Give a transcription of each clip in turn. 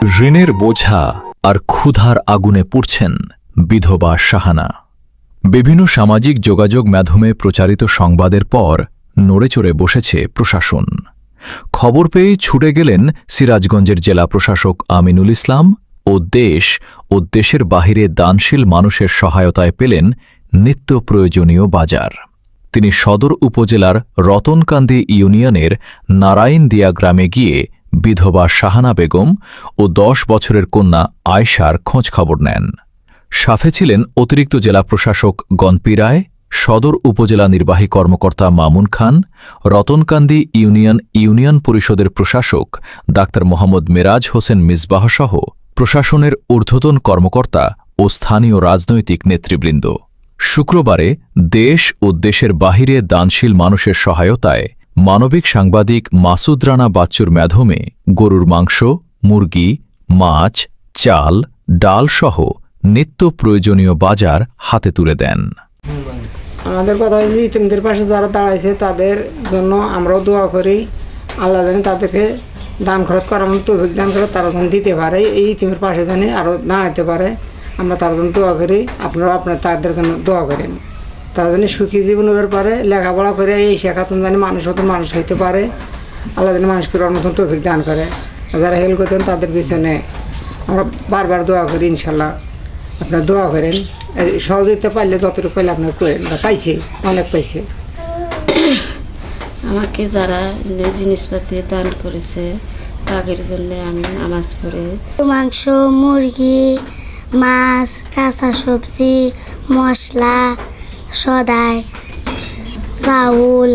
ঋণের বোঝা আর ক্ষুধার আগুনে পুড়ছেন বিধবা শাহানা। বিভিন্ন সামাজিক যোগাযোগ মাধ্যমে প্রচারিত সংবাদের পর নড়েচড়ে বসেছে প্রশাসন। খবর পেয়ে ছুটে গেলেন সিরাজগঞ্জের জেলা প্রশাসক আমিনুল ইসলাম ও দেশের বাহিরে দানশীল মানুষের সহায়তায় পেলেন নিত্য প্রয়োজনীয় বাজার। তিনি সদর উপজেলার রতনকান্দি ইউনিয়নের নারায়ণদিয়া গ্রামে গিয়ে বিধবা শাহানা বেগম ও ১০ বছরের কন্যা আয়শার খোঁজখবর নেন। সাথে ছিলেন অতিরিক্ত জেলা প্রশাসক গনপি রায়, সদর উপজেলা নির্বাহী কর্মকর্তা মামুন খান, রতনকান্দি ইউনিয়ন পরিষদের প্রশাসক ডাক্তার মোহাম্মদ মেরাজ হোসেন মিসবাহসহ প্রশাসনের ঊর্ধ্বতন কর্মকর্তা ও স্থানীয় রাজনৈতিক নেতৃবৃন্দ। শুক্রবারে দেশ ও দেশের বাহিরে দানশীল মানুষের সহায়তায় মানবিক সাংবাদিক মাসুদ রানা বাচ্চুর মাধ্যমে গরুর মাংস, মুরগি, মাছ, চাল, ডালসহ নিত্য প্রয়োজনীয় বাজার হাতে তুলে দেন। আমাদের কথা হয়েছে ইতিমদের পাশে যারা দাঁড়াইছে তাদের জন্য আমরাও দোয়া করি, আল্লাহ জানি তাদেরকে দান খরচ করার মতো তৌফিক দান করে তারা যেন দিতে পারে, এই ইতিমের পাশে জানি আরও দাঁড়াইতে পারে। আমরা তার জন্য দোয়া করি, আপনারা তাদের জন্য দোয়া করেন। তারা জানি সুখী জীবন হতে পারে, লেখাপড়া করে এই শেখাতন জানি মানুষ হইতে পারে, আল্লাহ জানি মানুষকে মতন তৌফিক দান করে। যারা হেল্প করতেন তাদের পিছনে আমরা বারবার দোয়া করি। ইনশাল্লাহ আপনারা দোয়া করেন, সহযোগিতা পাইলে যতটুকু পাইলে আপনার করেন। পাইছে, অনেক পাইছে। আমাকে যারা জিনিসপাতি দান করেছে তাদের জন্য আমি নামাজ পড়ে মাংস, মুরগি, মাছ, কাঁচা সবজি, মশলা, সদাই, চাউল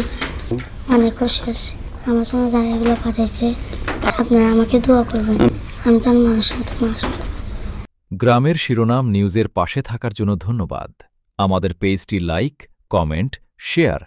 অনেক খুশি হয়েছে। আমার সঙ্গে যারা এগুলো পাঠাইছে আপনারা আমাকে দোয়া করবেন, আমি যেন মানুষের মতো মানুষ। গ্রামের শিরোনাম নিউজের পাশে থাকার জন্য ধন্যবাদ। আমাদের পেজটি লাইক, কমেন্ট, শেয়ার